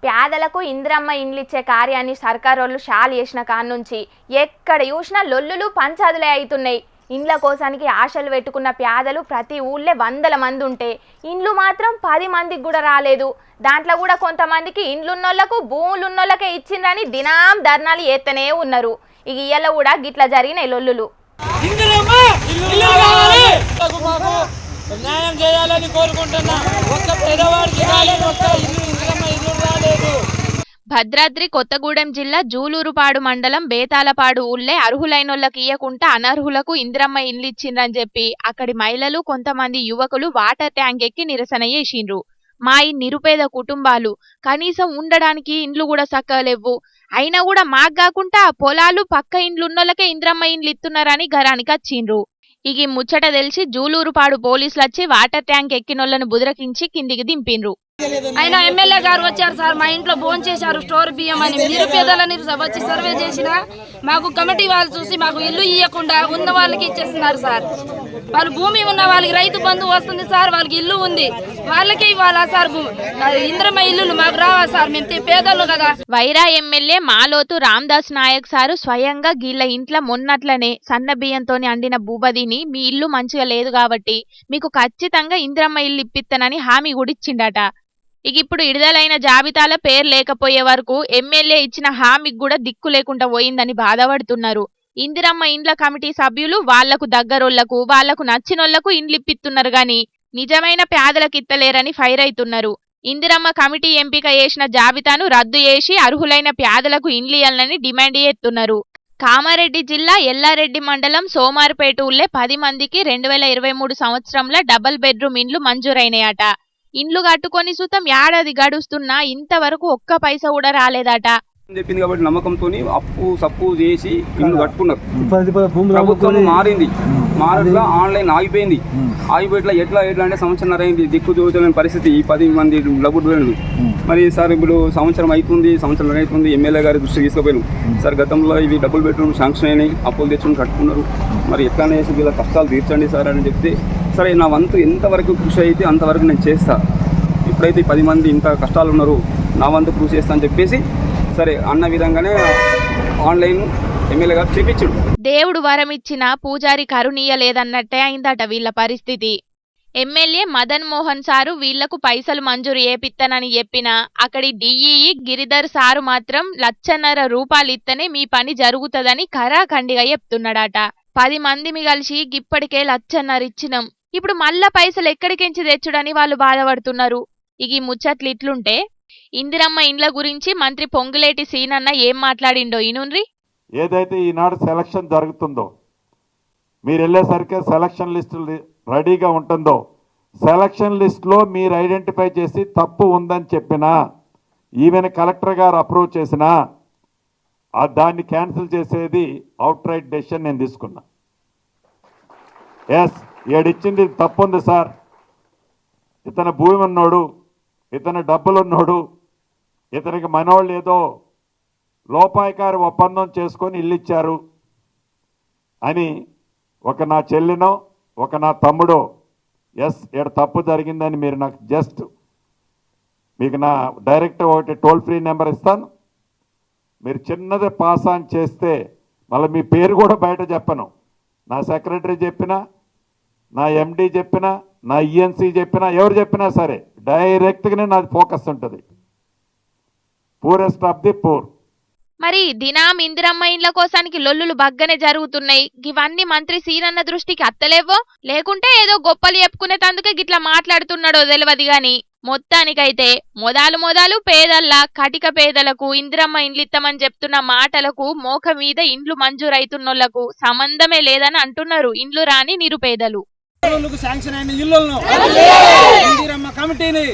పేదలకు ఇంద్రమ్మ ఇండ్లు ఇచ్చే కార్యాన్ని సర్కారోళ్ళు షాల్ చేసిన కాడ నుంచి ఎక్కడ చూసినా లొల్లులు పంచాదులే అవుతున్నాయి. ఇండ్ల కోసానికి ఆశలు పెట్టుకున్న పేదలు ప్రతి ఊళ్ళే 100 మంది ఉంటే ఇండ్లు మాత్రం 10 మందికి కూడా రాలేదు. దాంట్లో కూడా కొంతమందికి ఇండ్లున్నోళ్లకు భూములు ఉన్నోళ్ళకే ఇచ్చిండ్రని దినాం ధర్నాలు చేస్తూనే ఉన్నారు. ఇక ఇయ్యాల కూడా గిట్లా జరిగినాయి లొల్లులు. న్యాయం చేయాలని కోరుకుంటున్నా. ఒక్క పేదవాడికి భద్రాద్రి కొత్తగూడెం జిల్లా జూలూరుపాడు మండలం బేతాలపాడు ఊళ్ళే అర్హులైనోళ్ళకి ఇయ్యకుండా అనర్హులకు ఇంద్రమ్మ ఇండ్లు ఇచ్చిండ్రని చెప్పి అక్కడి మహిళలు కొంతమంది యువకులు వాటర్ ట్యాంక్ ఎక్కి నిరసన చేసిండ్రు. మా ఈ నిరుపేద కుటుంబాలు కనీసం ఉండడానికి ఇండ్లు కూడా సక్కలేవు, అయినా కూడా మాకు కాకుండా పొలాలు పక్క ఇండ్లున్నోళ్ళకే ఇంద్రమ్మ ఇండ్లు ఇస్తున్నారని ఘరానికి వచ్చిండ్రు. ఇక ముచ్చట తెలిసి జూలూరుపాడు పోలీసులు వచ్చి వాటర్ ట్యాంక్ ఎక్కినోళ్లను బుదరకించి కిందికి దింపిండ్రు. అయినా ఎమ్మెల్యే గారు వచ్చారు సార్, మా ఇంట్లో భోజనం చేశారు స్టోర్ బియ్యం అని. నిరుపేదలని వచ్చి సర్వే చేసిన మాకు కమిటీ వాళ్ళు చూసి మాకు ఇల్లు ఇవ్వకుండా ఉన్న వాళ్ళకి ఇచ్చేస్తున్నారు సార్. వాళ్ళు భూమి ఉన్న వాళ్ళకి రైతు బంధు వస్తుంది సార్, వాళ్ళకి ఇల్లు ఉంది వాళ్ళకే ఇవ్వాలా సార్? ఇంద్రమ్మ ఇల్లు మాకు రావా సార్? మేము పేదలు కదా. వైరా ఎమ్మెల్యే మాలోతు రామ్దాస్ నాయక్ సారు స్వయంగా గీళ్ళ ఇంట్లో మొన్నట్లనే సన్న బియ్యంతో అండిన భూబదిని మీ ఇల్లు మంచిగా లేదు కాబట్టి మీకు ఖచ్చితంగా ఇంద్రమ్మ ఇల్లు ఇప్పిస్తానని హామీ కూడా ఇచ్చిండట. ఇక ఇప్పుడు విడుదలైన జాబితాల పేరు లేకపోయే వరకు ఎమ్మెల్యే ఇచ్చిన హామీకి కూడా దిక్కు లేకుండా పోయిందని బాధపడుతున్నారు. ఇందిరమ్మ ఇండ్ల కమిటీ సభ్యులు వాళ్లకు దగ్గరోళ్లకు వాళ్లకు నచ్చినోళ్లకు ఇండ్లు ఇప్పిస్తున్నారు గాని నిజమైన పేదలకు ఇత్తలేరని ఫైర్ అవుతున్నారు. ఇందిరమ్మ కమిటీ ఎంపిక చేసిన జాబితాను రద్దు చేసి అర్హులైన పేదలకు ఇండ్లు ఇయ్యాలని డిమాండ్ చేస్తున్నారు. కామారెడ్డి జిల్లా ఎల్లారెడ్డి మండలం సోమార్పేట ఊళ్ళే 10 మందికి 2023 సంవత్సరంలో డబుల్ బెడ్రూమ్ ఇండ్లు మంజూరైనాయట. ఇండ్లు కట్టుకొని సుతం ఏడాది గడుస్తున్నా ఇంతవరకు ఒక్క పైసా కూడా రాలేదట. చెప్పింది కాబట్టి నమ్మకంతో అప్పు సప్పు చేసి ఇల్లు కట్టుకున్నారు. ప్రభుత్వం మారింది, మారట్లా ఆన్లైన్ ఆగిపోయింది. ఆగిపోయిట్లా ఎట్లా అంటే సంవత్సరం అయింది, దిక్కు చూడలేని పరిస్థితి. ఈ 10 మంది లబుడ్లు మరి సార్ ఇప్పుడు సంవత్సరం అవుతుంది. ఎమ్మెల్యే గారి దృష్టి తీసుకుపోయాను సార్, గతంలో ఇవి డబుల్ బెడ్రూమ్ శాంక్షన్ అయినాయి, అప్పులు తెచ్చుకుని కట్టుకున్నారు, మరి ఎట్లానే వీళ్ళ కష్టాలు తీర్చండి సార్ అని చెప్తే సరే నా వంతు ఎంతవరకు కృషి అయితే అంతవరకు నేను చేస్తా, ఇప్పుడైతే 10 మంది ఇంత కష్టాలు ఉన్నారు నా వంతు కృషి చేస్తా అని చెప్పేసి సరే అన్న విధంగానే ఆన్లైన్ ఎమ్మెల్యే గారు చేపించాడు. దేవుడు వరం ఇచ్చిన పూజారి కరుణీయలేదన్నట్టే అయిందట వీళ్ళ పరిస్థితి. ఎమ్మెల్యే మదన్ మోహన్ సారు వీళ్లకు పైసలు మంజూరు చేపిస్తానని చెప్పినా అక్కడి డిఈఈ గిరిధర్ సారు మాత్రం ₹1,50,000 ఇస్తేనే మీ పని జరుగుతుందని ఖరాఖండిగా చెప్తున్నాడట. 10 మందిమి కలిసి ఇప్పటికే ₹1,50,000 ఇచ్చినాం, ఇప్పుడు మళ్ళా పైసలు ఎక్కడికించి తెచ్చుడని వాళ్ళు బాధపడుతున్నారు. ఇక ఈ ముచ్చట్లు ఇట్లుంటే ఇందిరమ్మ ఇండ్ల గురించి మంత్రి పొంగులేటి సీనన్న ఏం మాట్లాడిండో ఇనుండ్రి. ఏదైతే ఈనాడు సెలక్షన్ జరుగుతుందో, మీరు వెళ్ళేసరికి సెలక్షన్ లిస్టు రెడీగా ఉంటుందో, సెలక్షన్ లిస్టులో మీరు ఐడెంటిఫై చేసి తప్పు ఉందని చెప్పినా, ఈవెన్ కలెక్టర్ గారు అప్రూవ్ చేసినా దాన్ని క్యాన్సిల్ చేసేది అవుట్ రైట్ డెసిషన్ నేను తీసుకున్నా. ఎస్ ఏడిచ్చింది తప్పు ఉంది సార్, ఇతను భూమి ఉన్నోడు, ఇతను డబ్బులున్నోడు, ఇతనికి మనోళ్ళు ఏదో లోపాయకారి ఒప్పందం చేసుకొని ఇల్లు ఇచ్చారు అని ఒక నా చెల్లినో ఒక నా తమ్ముడో ఎస్ ఇక్కడ తప్పు జరిగిందని మీరు నాకు జస్ట్ మీకు నా డైరెక్ట్ ఒకటి టోల్ ఫ్రీ నెంబర్ ఇస్తాను, మీరు చిన్నది పాస్ ఆన్ చేస్తే మళ్ళీ మీ పేరు కూడా బయట చెప్పను, నా సెక్రటరీ చెప్పినా, నా ఎండి చెప్పినా, నా ఈఎన్సీ చెప్పినా, ఎవరు చెప్పినా సరే డైరెక్ట్గానే నాది ఫోకస్ ఉంటుంది. Poorest of the poor. మరి దినాం ఇందిరమ్మ ఇండ్ల కోసానికి లొల్లులు బగ్గనే జరుగుతున్నాయి. ఇవన్నీ మంత్రి సీనన్న దృష్టికి అత్తలేవో లేకుంటే ఏదో గొప్పలు చెప్పుకునేటందుకే గిట్లా మాట్లాడుతున్నాడో తెలియదు గాని మొత్తానికైతే మొదలు పేదల్లా కటిక పేదలకు ఇందిరమ్మ ఇండ్లు ఇస్తామని చెప్తున్న మాటలకు మోక మీద ఇండ్లు మంజూరైతున్నోళ్లకు సంబంధమే లేదని అంటున్నారు ఇండ్లు రాని నిరుపేదలు. శాంక్షన్ అయిన ఇళ్లను ఇందిరమ్మ కమిటీని